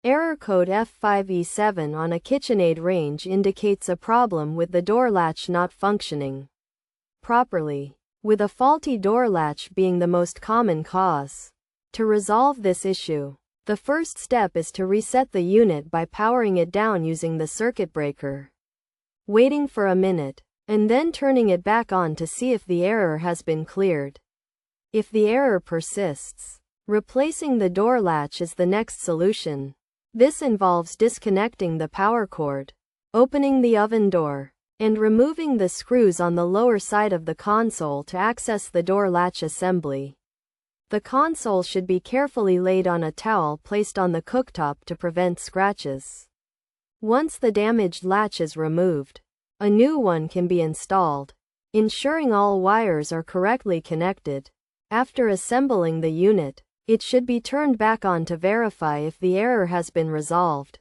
Error code F5E7 on a KitchenAid range indicates a problem with the door latch not functioning properly, with a faulty door latch being the most common cause. To resolve this issue, the first step is to reset the unit by powering it down using the circuit breaker, waiting for a minute, and then turning it back on to see if the error has been cleared. If the error persists, replacing the door latch is the next solution. This involves disconnecting the power cord, opening the oven door, and removing the screws on the lower side of the console to access the door latch assembly. The console should be carefully laid on a towel placed on the cooktop to prevent scratches. Once the damaged latch is removed, a new one can be installed, ensuring all wires are correctly connected. After assembling the unit, it should be turned back on to verify if the error has been resolved.